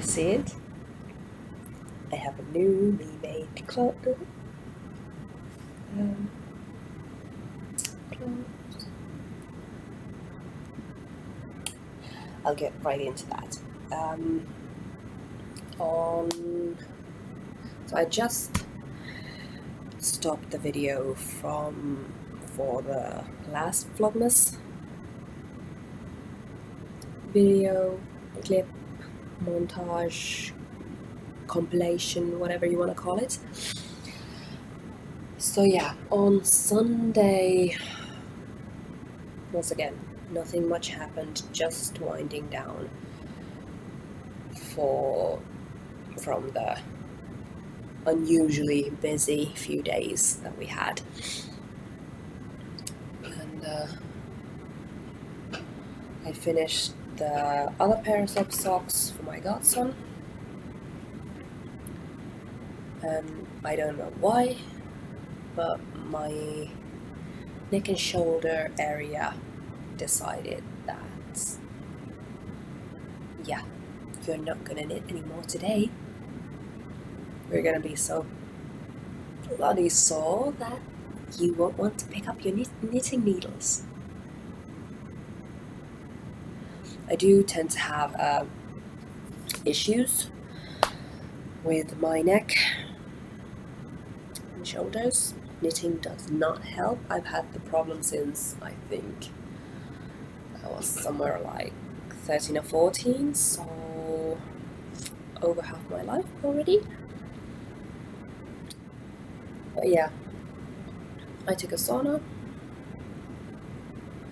you see it? I have a newly made clothes. I'll get right into that. So I just stopped the video for the last Vlogmas video, clip, montage, compilation, whatever you want to call it. So yeah, on Sunday, once again, nothing much happened, just winding down from the unusually busy few days that we had. And I finished the other pairs of socks for my godson. And I don't know why, but my neck and shoulder area decided that, yeah, you're not gonna knit anymore today. We're gonna be so bloody sore that you won't want to pick up your knitting needles. I do tend to have issues with my neck and shoulders. Knitting does not help. I've had the problem since I think I was somewhere like 13 or 14, so over half my life already. But yeah, I took a sauna.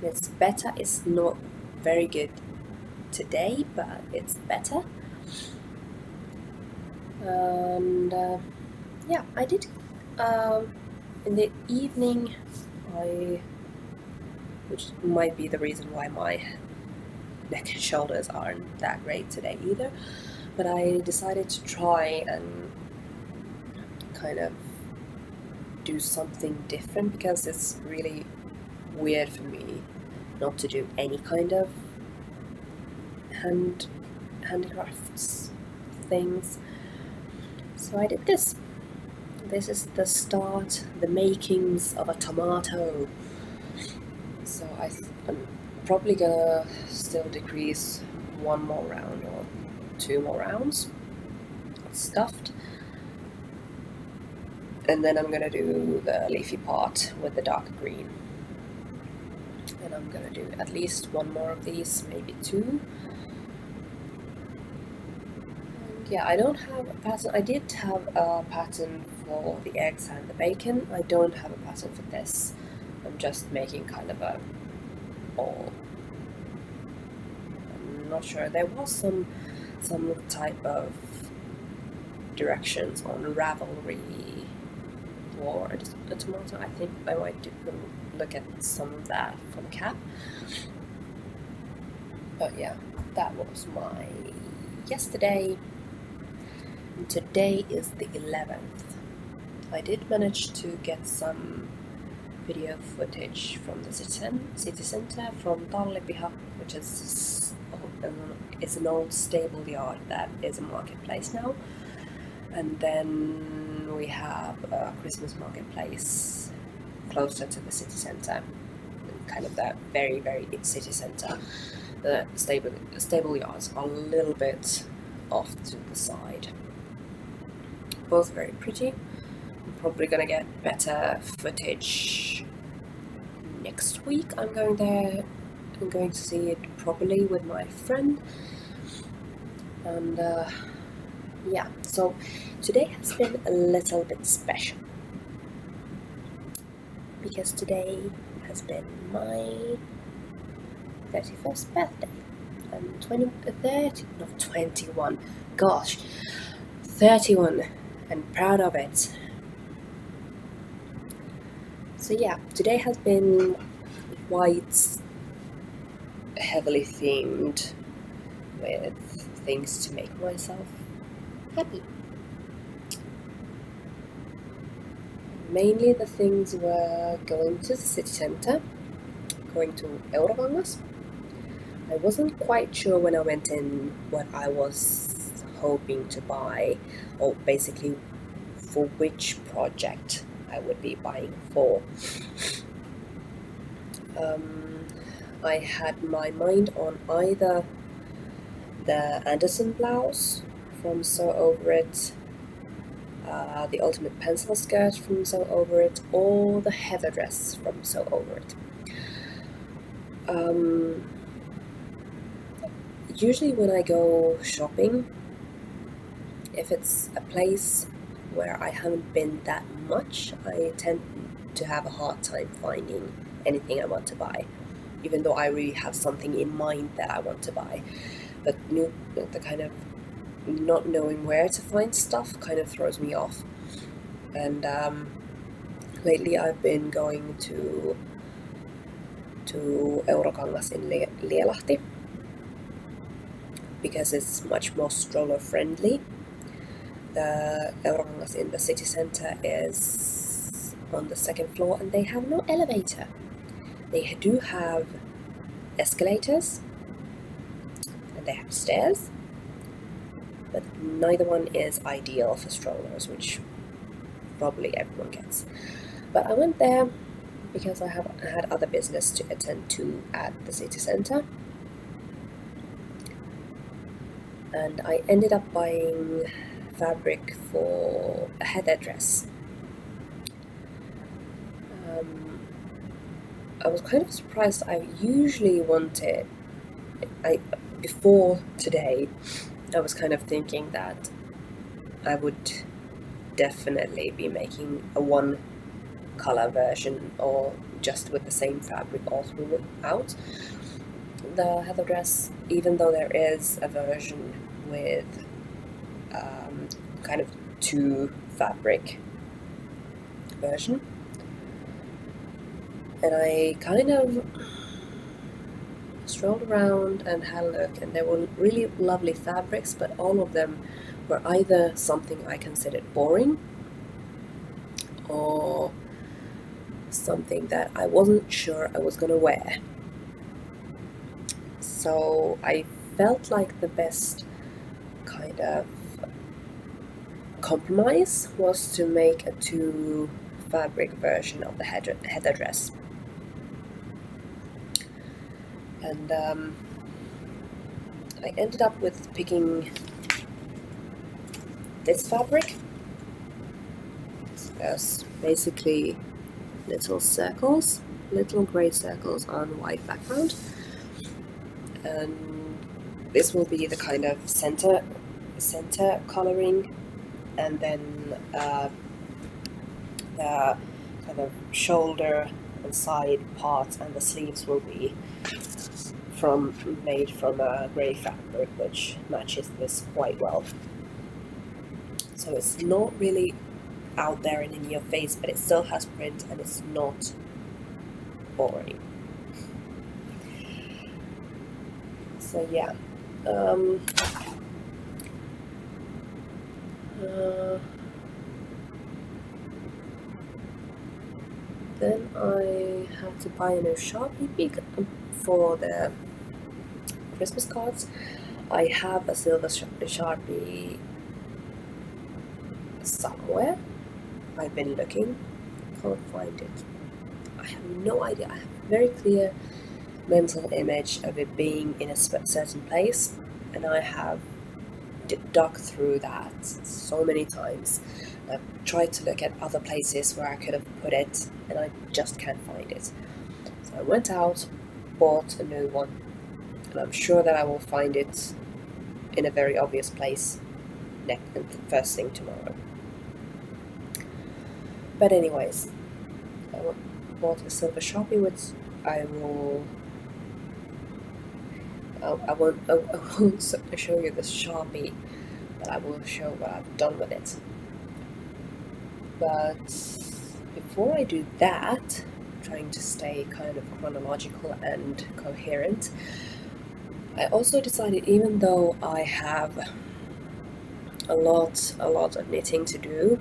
It's better. It's not very good today, but it's better. And yeah, I did. In the evening, which might be the reason why my neck and shoulders aren't that great today either, but I decided to try and kind of do something different, because it's really weird for me not to do any kind of handicrafts things. So I did this. This is the start, the makings of a tomato. So I'm probably gonna still decrease one more round or two more rounds of stuffed. And then I'm gonna do the leafy part with the dark green. And I'm gonna do at least one more of these, maybe two. And yeah, I don't have a pattern. I did have a pattern for the eggs and the bacon. I don't have a pattern for this. I'm just making kind of a all. I'm not sure. There was some type of directions on Ravelry for a tomato. I think I might look at some of that for the cap. But yeah, that was my yesterday. And today is the 11th. I did manage to get some video footage from the city centre, from Tallipiha, which is an old stable yard that is a marketplace now. And then we have a Christmas marketplace closer to the city centre, kind of the very, very city centre. The stable yards are a little bit off to the side. Both very pretty. I'm probably gonna get better footage next week. I'm going there. I'm going to see it properly with my friend. And yeah, so today has been a little bit special, because today has been my 31st birthday. I'm 21, gosh, 31, and proud of it. So yeah, today has been quite heavily themed with things to make myself happy. Mainly the things were going to the city centre, going to Vlogmas. I wasn't quite sure when I went in what I was hoping to buy, or basically for which project I would be buying for. I had my mind on either the Anderson blouse from Sew Over It, the Ultimate Pencil skirt from Sew Over It, or the heather dress from Sew Over It. Usually when I go shopping, if it's a place where I haven't been that much, I tend to have a hard time finding anything I want to buy, even though I really have something in mind that I want to buy. But the kind of not knowing where to find stuff kind of throws me off. And lately I've been going to Eurokangas in Lielahti because it's much more stroller friendly. The Eurokangas in the city center is on the second floor and they have no elevator. They do have escalators and they have stairs, but neither one is ideal for strollers, which probably everyone gets. But I went there because I had other business to attend to at the city center, and I ended up buying fabric for a heather dress. I was kind of surprised. I usually before today, I was kind of thinking that I would definitely be making a one color version or just with the same fabric all throughout the heather dress, even though there is a version with kind of two fabric version. And I kind of strolled around and had a look, and there were really lovely fabrics, but all of them were either something I considered boring or something that I wasn't sure I was gonna wear. So I felt like the best kind of compromise was to make a two fabric version of the heather dress. And I ended up with picking this fabric. There's basically little gray circles on white background, and this will be the kind of center coloring, and then the kind of shoulder and side parts and the sleeves will be made from a grey fabric, which matches this quite well. So it's not really out there and in your face, but it still has print and it's not boring. So yeah. Then I had to buy a new Sharpie for the Christmas cards. I have a silver Sharpie somewhere. I've been looking, can't find it. I have no idea. I have a very clear mental image of it being in a certain place, and I have dug through that so many times. I've tried to look at other places where I could have put it, and I just can't find it. So I went out, bought a new one, and I'm sure that I will find it in a very obvious place first thing tomorrow. But anyways, I bought a silver Sharpie, which I won't show you the Sharpie, but I will show what I've done with it. But before I do that, trying to stay kind of chronological and coherent, I also decided, even though I have a lot of knitting to do,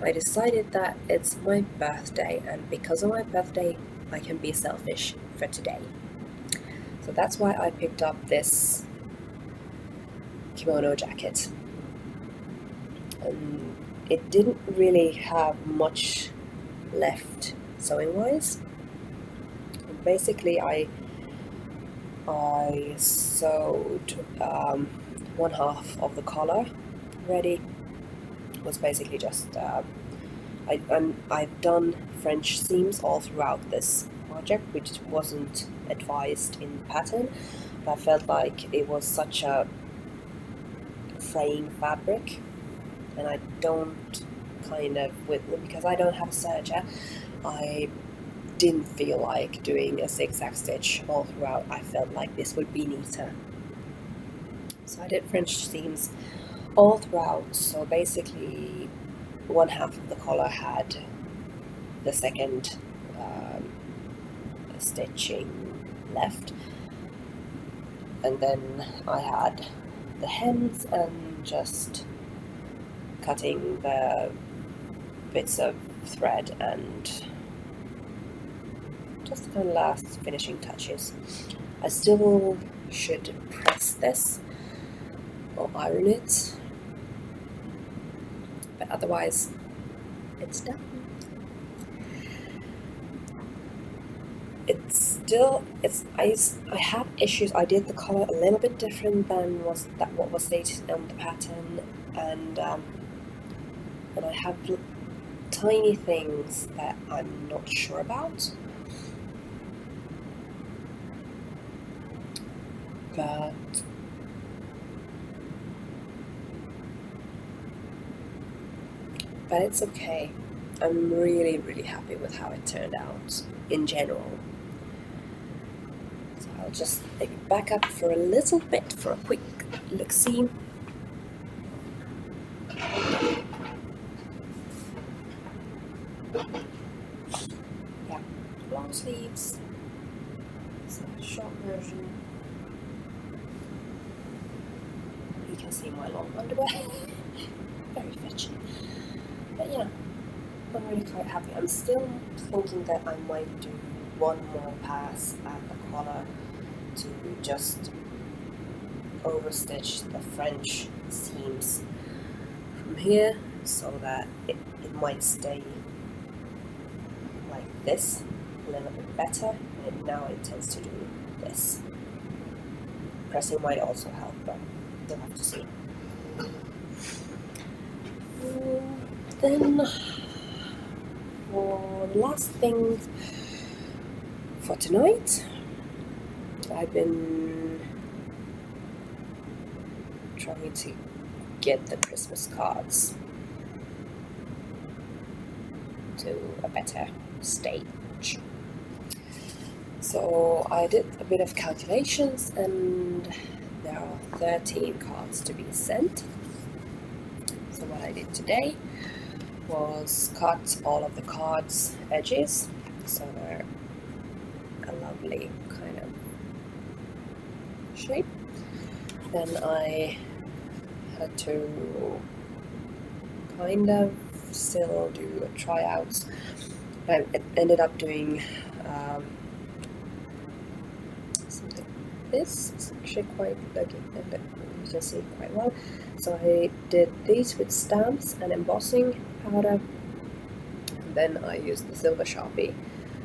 I decided that it's my birthday, and because of my birthday, I can be selfish for today. So that's why I picked up this kimono jacket, and it didn't really have much left sewing wise. Basically, I sewed one half of the collar ready. It was basically just I've done French seams all throughout this project, which wasn't advised in the pattern, but I felt like it was such a fraying fabric, and I don't because I don't have a serger, I didn't feel like doing a zigzag stitch all throughout. I felt like this would be neater, so I did French seams all throughout. So basically one half of the collar had the second stitching left, and then I had the hems and just cutting the bits of thread and just the kind of last finishing touches. I still should press this or iron it, but otherwise it's done. I have issues. I did the color a little bit different than what was stated on the pattern, and I have tiny things that I'm not sure about. But it's okay. I'm really, really happy with how it turned out in general. So I'll just maybe back up for a little bit for a quick look-see. Yeah, long sleeves. It's a short version. You can see my long underwear. Very fetchy. But yeah, I'm really quite happy. I'm still thinking that I might do one more pass at the collar to just overstitch the French seams from here, so that it might stay like this a little bit better. And now it tends to do this. Pressing might also help, but we'll have to see. Then for the last thing for tonight, I've been trying to get the Christmas cards to a better stage. So I did a bit of calculations, and there are 13 cards to be sent. So what I did today was cut all of the cards' edges, so they're a lovely kind of shape. Then I had to kind of still do tryouts. I ended up doing something like this. It's actually quite, like, you can see quite well. So I did these with stamps and embossing powder, and then I used the silver Sharpie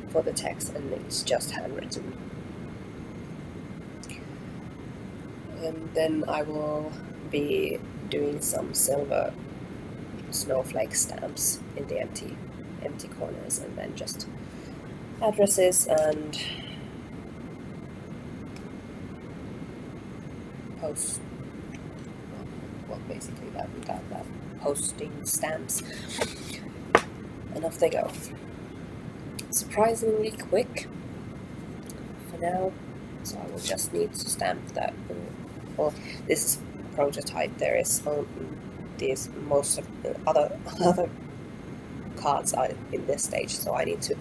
for the text, and it's just handwritten. And then I will be doing some silver snowflake stamps in the empty corners, and then just addresses and basically that posting stamps, and off they go. Surprisingly quick for now, so I will just need to stamp that. Well, this is a prototype. There is most of the other cards are in this stage, so I need to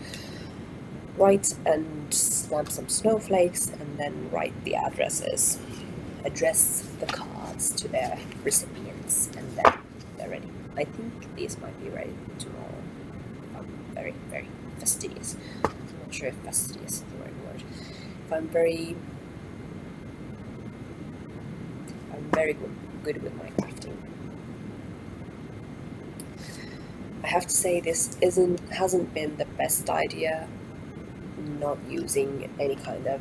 write and stamp some snowflakes, and then write the address the cards to their recipients, and then they're ready. I think these might be ready tomorrow. I'm very, very fastidious. I'm not sure if fastidious is the right word. If I'm very good with my crafting. I have to say this hasn't been the best idea, not using any kind of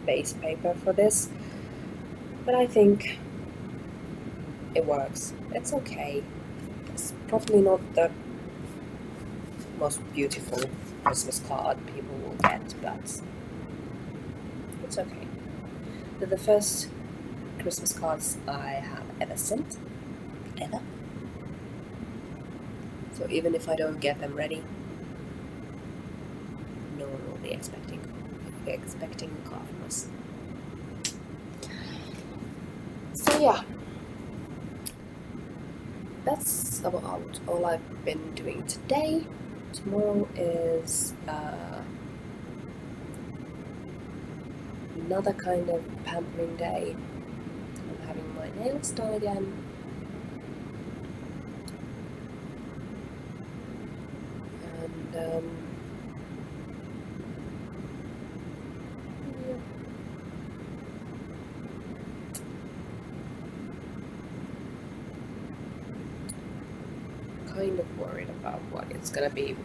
base paper for this, but I think it works. It's okay. It's probably not the most beautiful Christmas card people will get, but it's okay. They're the first Christmas cards I have ever sent. Ever. So even if I don't get them ready, no one will be expecting a card from us. So yeah, that's about all I've been doing today. Tomorrow is another kind of pampering day. I'm having my nails done again. And yeah. Kind of worried about what it's gonna be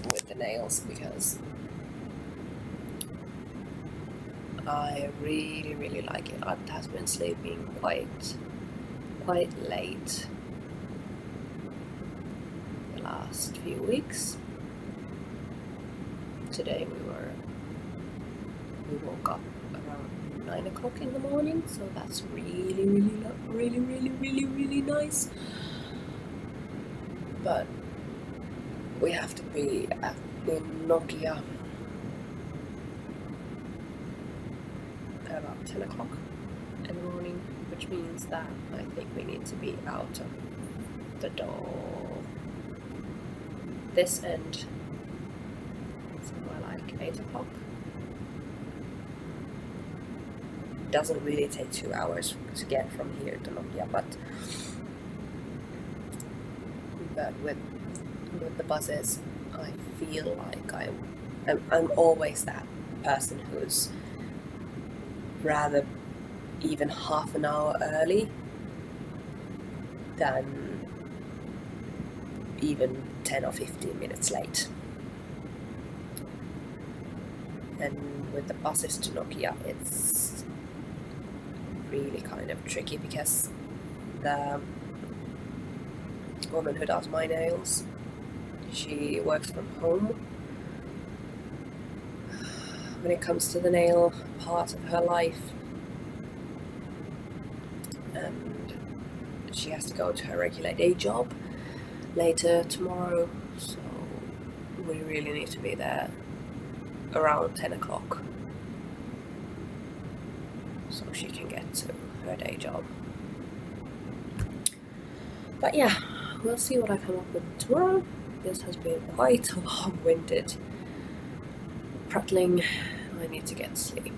with the nails, because I really like it. I have been sleeping quite late the last few weeks. Today we woke up around 9 o'clock in the morning, so that's really nice. But we have to be at the Nokia at about 10 o'clock in the morning, which means that I think we need to be out of the door this end somewhere like 8 o'clock. It doesn't really take 2 hours to get from here to Nokia, but with the buses, I feel like I'm always that person who's rather even half an hour early than even 10 or 15 minutes late. And with the buses to Nokia, it's really kind of tricky, because the woman who does my nails, she works from home. When it comes to the nail part of her life, and she has to go to her regular day job later tomorrow, so we really need to be there around 10 o'clock so she can get to her day job. But yeah, we'll see what I come up with tomorrow. This has been quite a long-winded prattling. I need to get sleep.